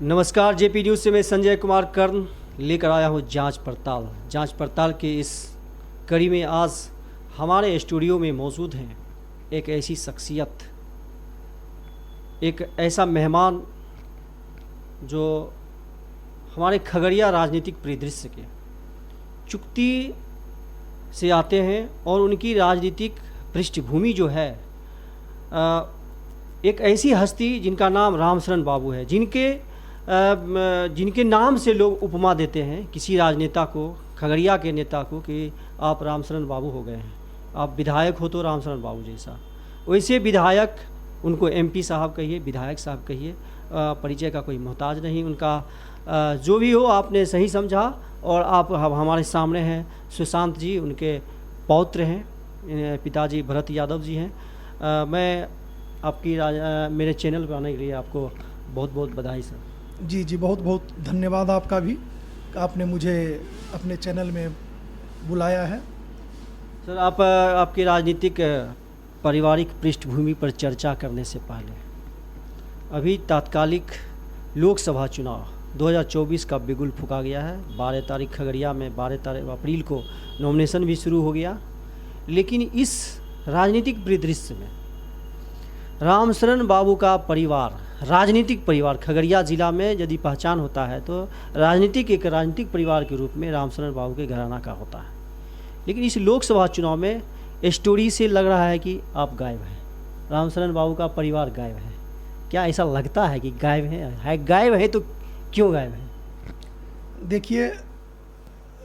नमस्कार, JP news से मैं संजय कुमार कर्ण लेकर आया हूँ जांच पड़ताल के इस कड़ी में आज हमारे स्टूडियो में मौजूद हैं एक ऐसी शख्सियत, एक ऐसा मेहमान जो हमारे खगड़िया राजनीतिक परिदृश्य के चुक्ति से आते हैं और उनकी राजनीतिक पृष्ठभूमि जो है एक ऐसी हस्ती जिनका नाम रामशरण बाबू है, जिनके नाम से लोग उपमा देते हैं किसी राजनेता को, खगड़िया के नेता को, कि आप रामशरण बाबू हो गए हैं, आप विधायक हो तो रामशरण बाबू जैसा। वैसे विधायक, उनको एमपी साहब कहिए, विधायक साहब कहिए, परिचय का कोई मोहताज नहीं उनका। जो भी हो, आपने सही समझा। और आप हमारे सामने हैं सुशांत जी, उनके पौत्र हैं, पिताजी भरत यादव जी हैं। मैं आपकी मेरे चैनल पर आने के लिए आपको बहुत बहुत बधाई सर। जी, बहुत बहुत धन्यवाद आपका भी, आपने मुझे अपने चैनल में बुलाया है। सर, आपकी राजनीतिक पारिवारिक पृष्ठभूमि पर चर्चा करने से पहले अभी तात्कालिक लोकसभा चुनाव 2024 का बिगुल फूका गया है। 12 तारीख खगड़िया में 12 अप्रैल को नॉमिनेशन भी शुरू हो गया। लेकिन इस राजनीतिक परिदृश्य में रामशरण बाबू का परिवार, राजनीतिक परिवार खगड़िया ज़िला में यदि पहचान होता है तो एक राजनीतिक परिवार के रूप में रामशरण बाबू के घराना का होता है। लेकिन इस लोकसभा चुनाव में स्टोरी से लग रहा है कि आप गायब हैं, रामशरण बाबू का परिवार गायब है। क्या ऐसा लगता है कि गायब है? गायब है तो क्यों गायब है? देखिए,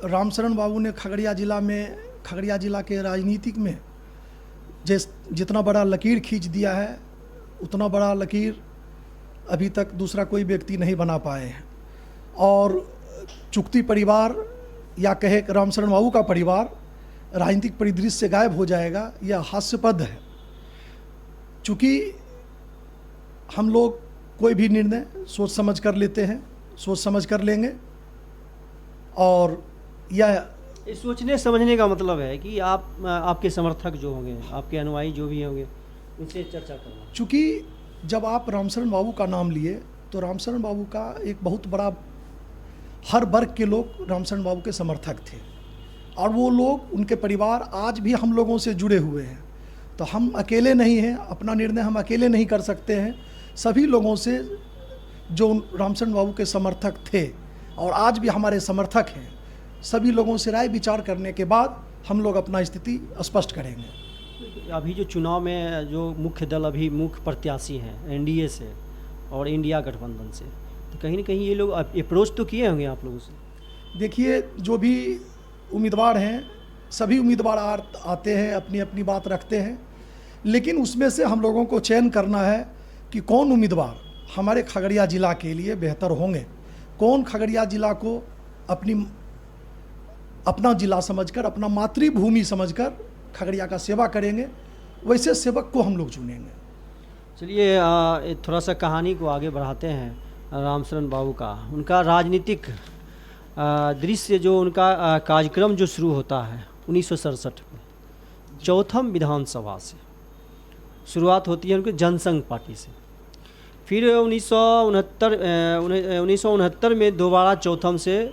रामशरण बाबू ने खगड़िया ज़िला के राजनीतिक में जितना बड़ा लकीर खींच दिया है, उतना बड़ा लकीर अभी तक दूसरा कोई व्यक्ति नहीं बना पाए हैं। और चुक्ति परिवार या कहे रामशरण बाबू का परिवार राजनीतिक परिदृश्य से गायब हो जाएगा, यह हास्यास्पद है। चूँकि हम लोग कोई भी निर्णय सोच समझ कर लेते हैं, सोच समझ कर लेंगे। और यह सोचने समझने का मतलब है कि आपके समर्थक जो होंगे, आपके अनुयायी जो भी होंगे, उनसे चर्चा करना। चूँकि जब आप रामशरण बाबू का नाम लिए तो रामशरण बाबू का एक बहुत बड़ा, हर वर्ग के लोग रामशरण बाबू के समर्थक थे और वो लोग, उनके परिवार आज भी हम लोगों से जुड़े हुए हैं। तो हम अकेले नहीं हैं, अपना निर्णय हम अकेले नहीं कर सकते हैं। सभी लोगों से जो रामशरण बाबू के समर्थक थे और आज भी हमारे समर्थक हैं, सभी लोगों से राय विचार करने के बाद हम लोग अपना स्थिति स्पष्ट करेंगे। अभी जो चुनाव में जो मुख्य दल, अभी मुख्य प्रत्याशी हैं एनडीए से और इंडिया गठबंधन से, तो कहीं ना कहीं ये लोग अप्रोच तो किए होंगे आप लोगों से? देखिए, जो भी उम्मीदवार हैं, सभी उम्मीदवार आते हैं, अपनी अपनी बात रखते हैं, लेकिन उसमें से हम लोगों को चयन करना है कि कौन उम्मीदवार हमारे खगड़िया ज़िला के लिए बेहतर होंगे, कौन खगड़िया ज़िला को अपना ज़िला समझकर, अपना मातृभूमि समझकर खगड़िया का सेवा करेंगे, वैसे सेवक को हम लोग चुनेंगे। चलिए, थोड़ा सा कहानी को आगे बढ़ाते हैं रामशरण बाबू का। उनका राजनीतिक दृश्य, जो उनका कार्यक्रम जो शुरू होता है 1967 में चौथम विधानसभा से शुरुआत होती है उनके जनसंघ पार्टी से। फिर 1969 में दोबारा चौथम से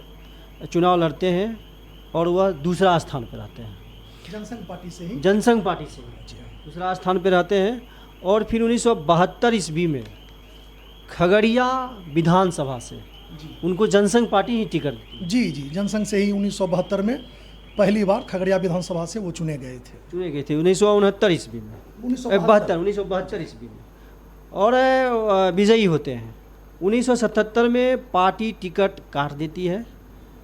चुनाव लड़ते हैं और वह दूसरा स्थान पर रहते हैं। जनसंघ पार्टी से ही दूसरा स्थान पर रहते हैं। और फिर 1972 ईस्वी में खगड़िया विधानसभा से उनको जनसंघ पार्टी ही टिकट दी। जी, जनसंघ से ही 1972 में पहली बार खगड़िया विधानसभा से वो चुने गए थे 1969 ईस्वी में, 1972 ईस्वी में, और विजयी होते हैं। 1977 में पार्टी टिकट काट देती है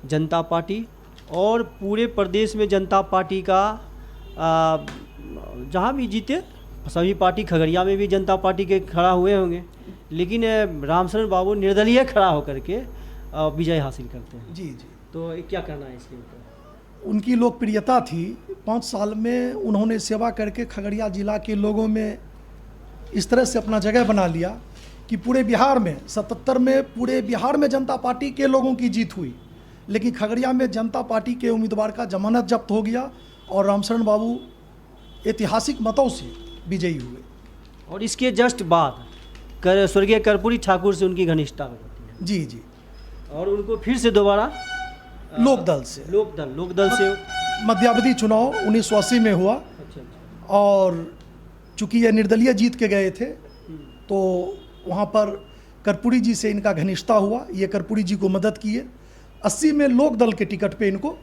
जनता पार्टी, और पूरे प्रदेश में जनता पार्टी का जहाँ भी जीते सभी पार्टी, खगड़िया में भी जनता पार्टी के खड़ा हुए होंगे, लेकिन रामशरण बाबू निर्दलीय खड़ा होकर के विजय हासिल करते हैं। जी। तो क्या करना है इसके ऊपर? उनकी लोकप्रियता थी, 5 साल में उन्होंने सेवा करके खगड़िया ज़िला के लोगों में इस तरह से अपना जगह बना लिया कि पूरे बिहार में 77 में पूरे बिहार में जनता पार्टी के लोगों की जीत हुई, लेकिन खगड़िया में जनता पार्टी के उम्मीदवार का जमानत जब्त हो गया और रामशरण बाबू ऐतिहासिक मतों से विजयी हुए। और इसके जस्ट बाद स्वर्गीय कर्पूरी ठाकुर से उनकी घनिष्ठता होती है। जी जी, और उनको फिर से दोबारा लोकदल से लोकदल से। मध्यावधि चुनाव 1980 में हुआ, अच्छा अच्छा। और चूंकि ये निर्दलीय जीत के गए थे तो वहाँ पर कर्पूरी जी से इनका घनिष्ठता हुआ, ये कर्पूरी जी को मदद किए। 80 में लोकदल के टिकट पे इनको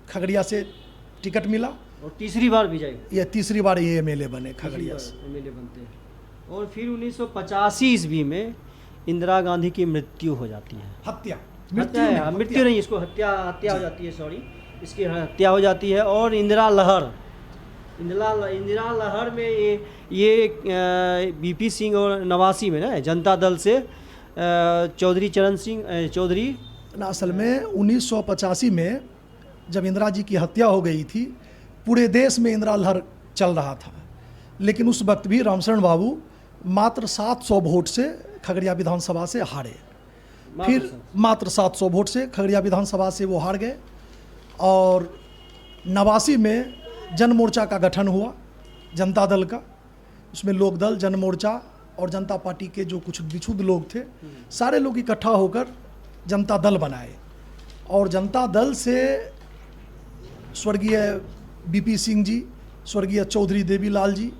खगड़िया से टिकट मिला, और तीसरी बार विजय, ये तीसरी बार ये एमएलए बने खगड़िया से। एमएलए बनते हैं। और फिर 1985 ईस्वी में इंदिरा गांधी की मृत्यु हो जाती है। हत्या मृत्यु नहीं, इसको हत्या हो जाती है, सॉरी, इसकी हत्या हो जाती है। और इंदिरा लहर में ये बीपी सिंह और नवासी में ना जनता दल से चौधरी चरण सिंह चौधरी। असल में 1985 में जब इंदिरा जी की हत्या हो गई थी, पूरे देश में इंदिरा लहर चल रहा था, लेकिन उस वक्त भी रामशरण बाबू मात्र 700 वोट से खगड़िया विधानसभा से हारे। फिर मात्र 700 वोट से खगड़िया विधानसभा से वो हार गए। और 89 में जन मोर्चा का गठन हुआ, जनता दल का। उसमें लोकदल, जन मोर्चा और जनता पार्टी के जो कुछ विक्षुब्ध लोग थे, सारे लोग इकट्ठा होकर जनता दल बनाए। और जनता दल से स्वर्गीय बीपी सिंह जी, स्वर्गीय चौधरी देवीलाल जी,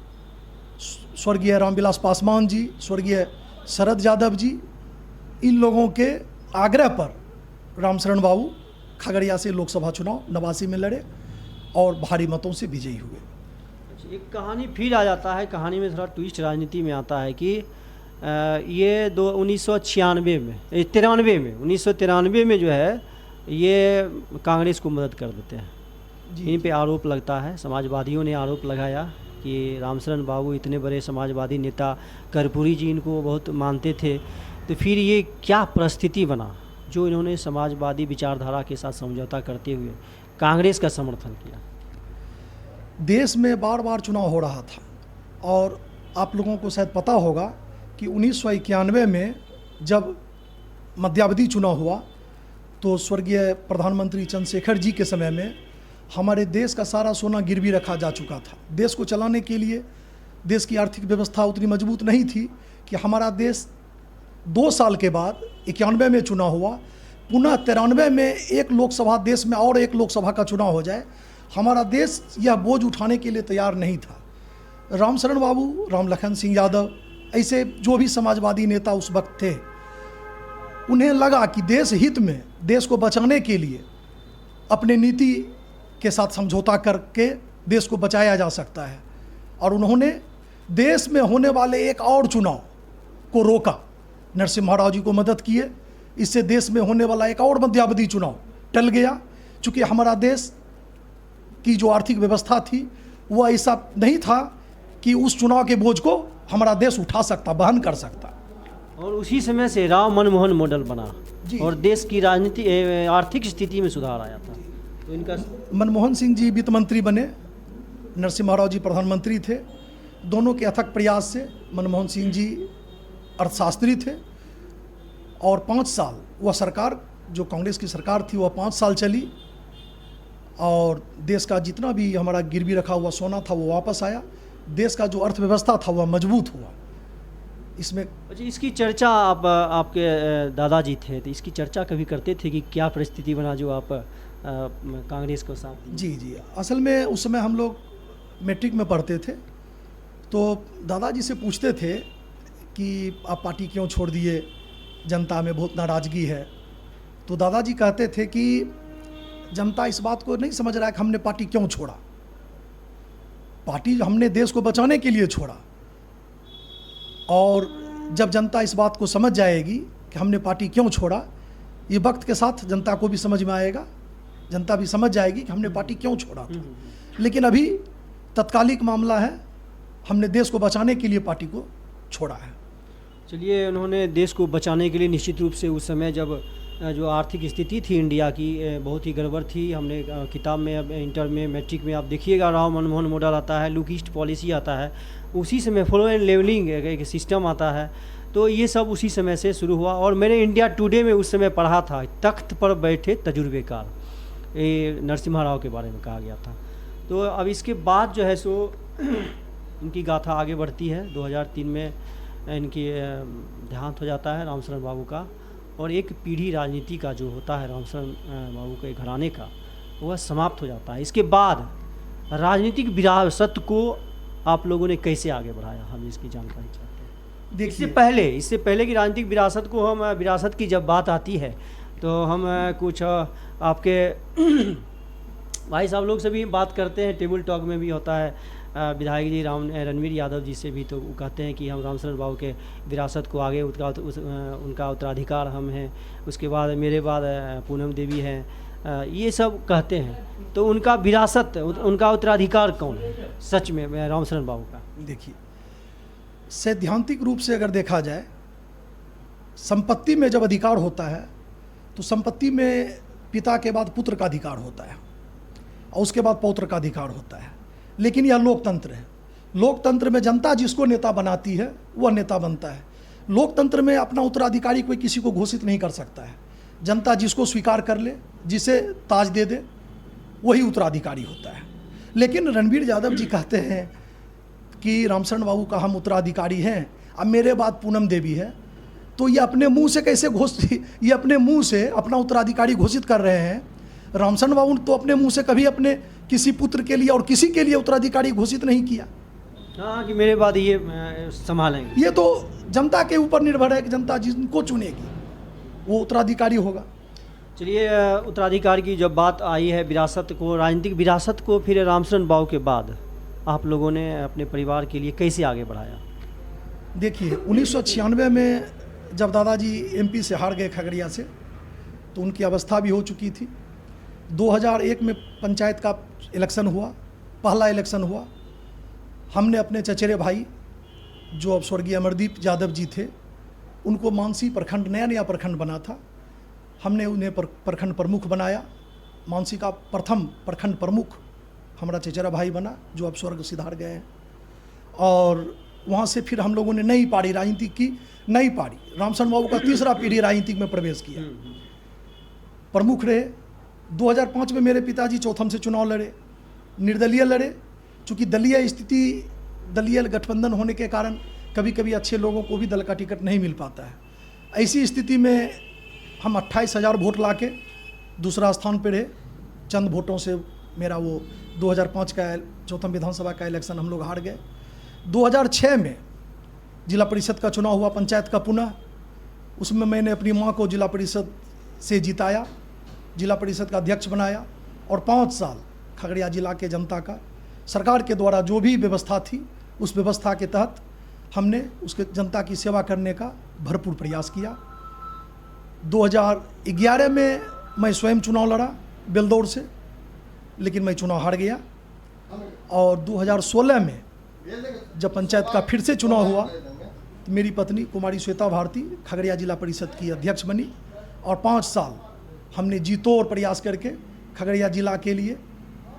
स्वर्गीय रामविलास पासवान जी, स्वर्गीय शरद यादव जी, इन लोगों के आग्रह पर रामशरण बाबू खगड़िया से लोकसभा चुनाव 89 में लड़े और भारी मतों से विजयी हुए। एक कहानी फिर आ जाता है, कहानी में थोड़ा ट्विस्ट राजनीति में आता है कि ये 1993 में जो है ये कांग्रेस को मदद कर देते हैं। इन पे आरोप लगता है, समाजवादियों ने आरोप लगाया कि रामशरण बाबू इतने बड़े समाजवादी नेता, कर्पूरी जी इनको बहुत मानते थे। तो फिर ये क्या परिस्थिति बना जो इन्होंने समाजवादी विचारधारा के साथ समझौता करते हुए कांग्रेस का समर्थन किया? देश में बार बार चुनाव हो रहा था, और आप लोगों को शायद पता होगा कि 1991 में जब मध्यावधि चुनाव हुआ तो स्वर्गीय प्रधानमंत्री चंद्रशेखर जी के समय में हमारे देश का सारा सोना गिरवी रखा जा चुका था। देश को चलाने के लिए देश की आर्थिक व्यवस्था उतनी मजबूत नहीं थी कि हमारा देश 2 साल के बाद 91 में चुनाव हुआ, पुनः 93 में एक लोकसभा देश में और एक लोकसभा का चुनाव हो जाए, हमारा देश यह बोझ उठाने के लिए तैयार नहीं था। रामशरण बाबू, रामलखन सिंह यादव, ऐसे जो भी समाजवादी नेता उस वक्त थे, उन्हें लगा कि देश हित में, देश को बचाने के लिए अपने नीति के साथ समझौता करके देश को बचाया जा सकता है। और उन्होंने देश में होने वाले एक और चुनाव को रोका, नरसिम्हा राव जी को मदद किए। इससे देश में होने वाला एक और मध्यावधि चुनाव टल गया, चूँकि हमारा देश की जो आर्थिक व्यवस्था थी वह ऐसा नहीं था कि उस चुनाव के बोझ को हमारा देश उठा सकता, वहन कर सकता। और उसी समय से राव मनमोहन मॉडल बना और देश की राजनीति आर्थिक स्थिति में सुधार आया था। तो इनका मनमोहन सिंह जी वित्त मंत्री बने, नरसिम्हा राव जी प्रधानमंत्री थे। दोनों के अथक प्रयास से मनमोहन सिंह जी अर्थशास्त्री थे, और 5 साल वह सरकार, जो कांग्रेस की सरकार थी, वह 5 साल चली, और देश का जितना भी हमारा गिरवी रखा हुआ सोना था वो वापस आया। देश का जो अर्थव्यवस्था था वह मजबूत हुआ। इसमें इसकी चर्चा आपके दादाजी थे, तो इसकी चर्चा कभी करते थे कि क्या परिस्थिति बना जो आप कांग्रेस को साथ दिए? जी जी, असल में उस समय हम लोग मैट्रिक में पढ़ते थे, तो दादाजी से पूछते थे कि आप पार्टी क्यों छोड़ दिए, जनता में बहुत नाराज़गी है। तो दादाजी कहते थे कि जनता इस बात को नहीं समझ रहा है कि हमने पार्टी क्यों छोड़ा। पार्टी हमने देश को बचाने के लिए छोड़ा, और जब जनता इस बात को समझ जाएगी कि हमने पार्टी क्यों छोड़ा, ये वक्त के साथ जनता को भी समझ में आएगा, जनता भी समझ जाएगी कि हमने पार्टी क्यों छोड़ा था। लेकिन अभी तत्कालिक मामला है, हमने देश को बचाने के लिए पार्टी को छोड़ा है। चलिए, उन्होंने देश को बचाने के लिए निश्चित रूप से उस समय जब जो आर्थिक स्थिति थी इंडिया की बहुत ही गड़बड़ थी। हमने किताब में, अब इंटर में, मैट्रिक में आप देखिएगा राव मनमोहन मॉडल आता है, लुक ईस्ट पॉलिसी आता है, उसी समय फ्लो एंड लेवलिंग एक सिस्टम आता है। तो ये सब उसी समय से शुरू हुआ। और मैंने इंडिया टुडे में उस समय पढ़ा था, तख्त पर बैठे तजुर्बेकार, ये नरसिम्हा राव के बारे में कहा गया था। तो अब इसके बाद जो है सो उनकी गाथा आगे बढ़ती है। 2003 में इनकी देहांत हो जाता है रामशरण बाबू का, और एक पीढ़ी राजनीति का जो होता है रामशरण बाबू के घराने का, वह समाप्त हो जाता है। इसके बाद राजनीतिक विरासत को आप लोगों ने कैसे आगे बढ़ाया, हम इसकी जानकारी चाहते हैं। देखिए इससे पहले की राजनीतिक विरासत को हम विरासत की जब बात आती है तो हम कुछ आपके भाई साहब लोग से भी बात करते हैं, टेबल टॉक में भी होता है, विधायक जी रणवीर यादव जी से भी, तो वो कहते हैं कि हम रामशरण बाबू के विरासत को आगे उनका उत्तराधिकार हम हैं, उसके बाद मेरे बाद पूनम देवी हैं, ये सब कहते हैं। तो उनका विरासत, उनका उत्तराधिकार कौन है सच में रामशरण बाबू का? देखिए, सैद्धांतिक रूप से अगर देखा जाए, संपत्ति में जब अधिकार होता है तो संपत्ति में पिता के बाद पुत्र का अधिकार होता है और उसके बाद पौत्र का अधिकार होता है। लेकिन यह लोकतंत्र है। लोकतंत्र में जनता जिसको नेता बनाती है वह नेता बनता है। लोकतंत्र में अपना उत्तराधिकारी कोई किसी को घोषित नहीं कर सकता है। जनता जिसको स्वीकार कर ले, जिसे ताज दे दे, वही उत्तराधिकारी होता है। लेकिन रणवीर यादव जी कहते हैं कि रामशरण बाबू का हम उत्तराधिकारी हैं, अब मेरे बाद पूनम देवी है, तो ये अपने मुंह से कैसे ये अपने मुंह से अपना उत्तराधिकारी घोषित कर रहे हैं। रामशरण बाबू ने तो अपने मुंह से कभी अपने किसी पुत्र के लिए और किसी के लिए उत्तराधिकारी घोषित नहीं किया। हाँ, कि मेरे बाद ये संभालेंगे। ये तो जनता के ऊपर निर्भर है कि जनता जिनको चुनेगी वो उत्तराधिकारी होगा। चलिए, उत्तराधिकार की जब बात आई है, विरासत को, राजनीतिक विरासत को फिर रामशरण बाबू के बाद आप लोगों ने अपने परिवार के लिए कैसे आगे बढ़ाया? देखिए, 1996 में जब दादाजी एमपी से हार गए खगड़िया से, तो उनकी अवस्था भी हो चुकी थी। 2001 में पंचायत का इलेक्शन हुआ, पहला इलेक्शन हुआ। हमने अपने चचेरे भाई जो अब स्वर्गीय अमरदीप यादव जी थे, उनको मानसी प्रखंड, नया प्रखंड बना था, हमने उन्हें प्रखंड प्रमुख बनाया। मानसी का प्रथम प्रखंड प्रमुख हमारा चचेरा भाई बना, जो अब स्वर्ग सिधार गए हैं। और वहाँ से फिर हम लोगों ने नई पारी राजनीति की, नई पारी रामशरण बाबू का तीसरा पीढ़ी राजनीति में प्रवेश किया, प्रमुख रहे। 2005 में मेरे पिताजी चौथम से चुनाव लड़े, निर्दलीय लड़े। चूँकि दलीय स्थिति, दलीय गठबंधन होने के कारण कभी कभी अच्छे लोगों को भी दल का टिकट नहीं मिल पाता है। ऐसी स्थिति में हम 28,000 वोट लाके दूसरा स्थान पर रहे। चंद वोटों से मेरा वो 2005 का चौथम विधानसभा का इलेक्शन हम लोग हार गए। 2006 में जिला परिषद का चुनाव हुआ, पंचायत का पुनः। उसमें मैंने अपनी मां को जिला परिषद से जिताया, जिला परिषद का अध्यक्ष बनाया, और 5 साल खगड़िया जिला के जनता का सरकार के द्वारा जो भी व्यवस्था थी, उस व्यवस्था के तहत हमने उसके जनता की सेवा करने का भरपूर प्रयास किया। 2011 में मैं स्वयं चुनाव लड़ा बेलदौर से, लेकिन मैं चुनाव हार गया। और 2016 में जब पंचायत का फिर से चुनाव हुआ, तो मेरी पत्नी कुमारी श्वेता भारती खगड़िया जिला परिषद की अध्यक्ष बनी, और 5 साल हमने जी तोड़ प्रयास करके खगड़िया जिला के लिए,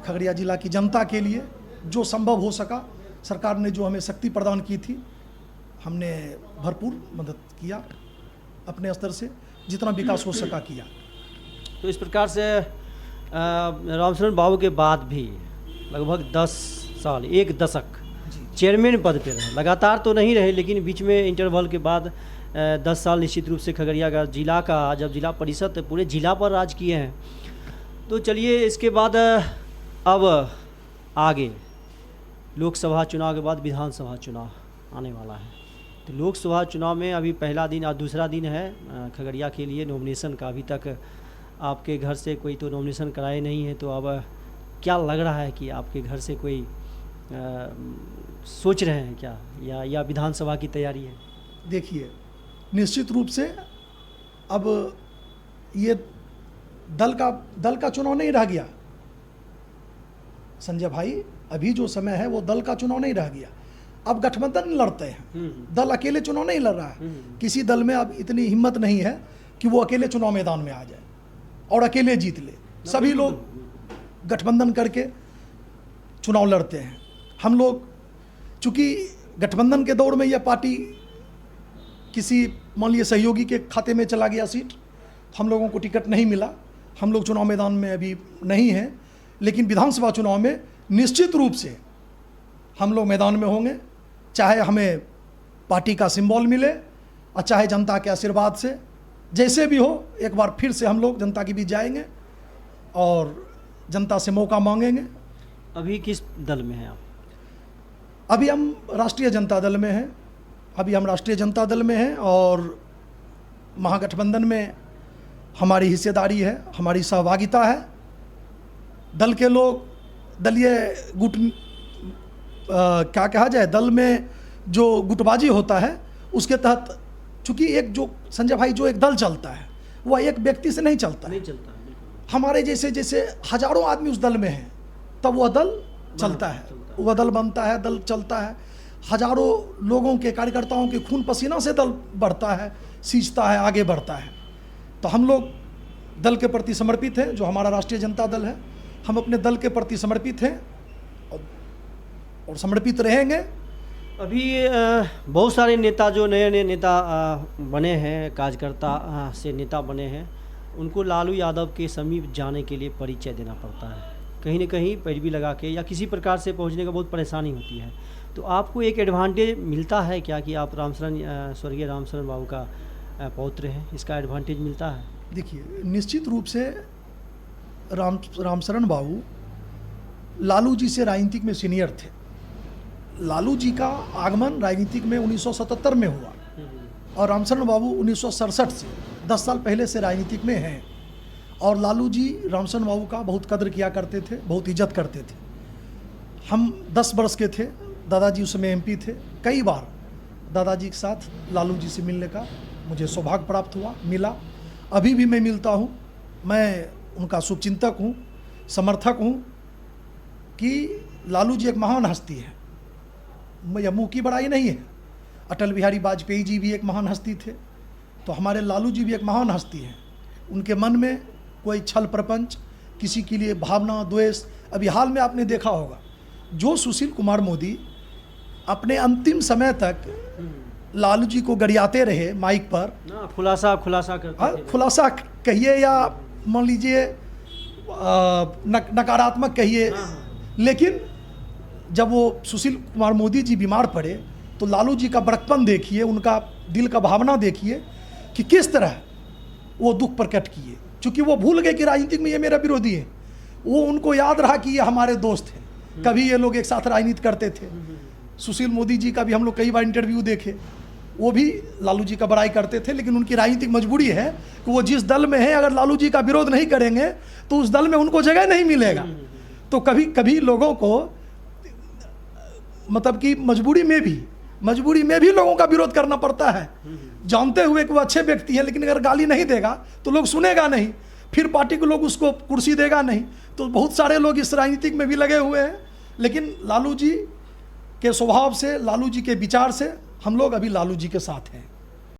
खगड़िया जिला की जनता के लिए जो संभव हो सका, सरकार ने जो हमें शक्ति प्रदान की थी, हमने भरपूर मदद किया, अपने स्तर से जितना विकास हो सका किया। तो इस प्रकार से रामशरण बाबू के बाद भी लगभग 10 साल, 1 दशक चेयरमैन पद पे रहे। लगातार तो नहीं रहे, लेकिन बीच में इंटरवल के बाद 10 साल निश्चित रूप से खगड़िया का, जिला का, जब जिला परिषद पूरे जिला पर राज किए हैं। तो चलिए, इसके बाद अब आगे लोकसभा चुनाव के बाद विधानसभा चुनाव आने वाला है। तो लोकसभा चुनाव में अभी पहला दिन और दूसरा दिन है खगड़िया के लिए नॉमिनेशन का। अभी तक आपके घर से कोई तो नॉमिनेशन कराए नहीं है, तो अब क्या लग रहा है कि आपके घर से कोई सोच रहे हैं क्या, या विधानसभा की तैयारी है? देखिए, निश्चित रूप से अब ये दल का चुनाव नहीं रह गया संजय भाई। अभी जो समय है वो दल का चुनाव नहीं रह गया। अब गठबंधन लड़ते हैं, दल अकेले चुनाव नहीं लड़ रहा है। किसी दल में अब इतनी हिम्मत नहीं है कि वो अकेले चुनाव मैदान में आ जाए और अकेले जीत ले। सभी लोग गठबंधन करके चुनाव लड़ते हैं। हम लोग चूँकि गठबंधन के दौर में यह पार्टी किसी मान लीजिए सहयोगी के खाते में चला गया सीट, हम लोगों को टिकट नहीं मिला, हम लोग चुनाव मैदान में अभी नहीं हैं। लेकिन विधानसभा चुनाव में निश्चित रूप से हम लोग मैदान में होंगे, चाहे हमें पार्टी का सिंबल मिले, और चाहे जनता के आशीर्वाद से, जैसे भी हो, एक बार फिर से हम लोग जनता के बीच जाएंगे और जनता से मौका मांगेंगे। अभी किस दल में हैं आप? अभी हम राष्ट्रीय जनता दल में हैं, और महागठबंधन में हमारी हिस्सेदारी है, हमारी सहभागिता है। दल के लोग दलीय गुट क्या कहा जाए, दल में जो गुटबाजी होता है उसके तहत, चूँकि एक जो संजय भाई जो एक दल चलता है वह एक व्यक्ति से नहीं चलता है। बिल्कुल। हमारे जैसे जैसे हजारों आदमी उस दल में हैं तब वह दल चलता है, वह दल बनता है, दल चलता है। हजारों लोगों के, कार्यकर्ताओं के खून पसीना से दल बढ़ता है, सींचता है, आगे बढ़ता है। तो हम लोग दल के प्रति समर्पित हैं। जो हमारा राष्ट्रीय जनता दल है, हम अपने दल के प्रति समर्पित हैं और समर्पित रहेंगे। अभी बहुत सारे नेता, जो नए नेता बने हैं, कार्यकर्ता से नेता बने हैं, उनको लालू यादव के समीप जाने के लिए परिचय देना पड़ता है, कहीं न कहीं पैरवी लगा के या किसी प्रकार से पहुंचने का बहुत परेशानी होती है। तो आपको एक एडवांटेज मिलता है क्या कि आप स्वर्गीय रामशरण बाबू का पौत्र हैं? इसका एडवांटेज मिलता है? देखिए, निश्चित रूप से रामशरण बाबू लालू जी से राजनीतिक में सीनियर थे। लालू जी का आगमन राजनीतिक में 1977 में हुआ और रामशरण बाबू 1967 से 10 साल पहले से राजनीतिक में हैं। और लालू जी रामशरण बाबू का बहुत कद्र किया करते थे, बहुत इज्जत करते थे। हम 10 वर्ष के थे, दादाजी उस समय MP थे। कई बार दादाजी के साथ लालू जी से मिलने का मुझे सौभाग्य प्राप्त हुआ, मिला। अभी भी मैं मिलता हूँ। मैं उनका शुभचिंतक हूँ, समर्थक हूँ कि लालू जी एक महान हस्ती है। यह मुँह की बड़ाई नहीं है। अटल बिहारी वाजपेयी जी भी एक महान हस्ती थे, तो हमारे लालू जी भी एक महान हस्ती हैं। उनके मन में कोई छल प्रपंच, किसी के लिए भावना, द्वेष, अभी हाल में आपने देखा होगा, जो सुशील कुमार मोदी अपने अंतिम समय तक लालू जी को गरियाते रहे माइक पर, खुलासा करते थे। खुलासा कहिए या मान लीजिए नकारात्मक कहिए, लेकिन जब वो सुशील कुमार मोदी जी बीमार पड़े तो लालू जी का बड़कपन देखिए, उनका दिल का भावना देखिए कि किस तरह वो दुख प्रकट किए। चूँकि वो भूल गए कि राजनीतिक में ये मेरा विरोधी है, वो उनको याद रहा कि ये हमारे दोस्त हैं, कभी ये लोग एक साथ राजनीति करते थे। सुशील मोदी जी का भी हम लोग कई बार इंटरव्यू देखे, वो भी लालू जी का बड़ाई करते थे, लेकिन उनकी राजनीतिक मजबूरी है कि वो जिस दल में है, अगर लालू जी का विरोध नहीं करेंगे तो उस दल में उनको जगह नहीं मिलेगा। तो कभी कभी लोगों को, मतलब कि मजबूरी में भी लोगों का विरोध करना पड़ता है, जानते हुए कि वो अच्छे व्यक्ति हैं, लेकिन अगर गाली नहीं देगा तो लोग सुनेगा नहीं, फिर पार्टी के लोग उसको कुर्सी देगा नहीं। तो बहुत सारे लोग इस राजनीतिक में भी लगे हुए हैं, लेकिन लालू जी के स्वभाव से, लालू जी के विचार से हम लोग अभी लालू जी के साथ हैं।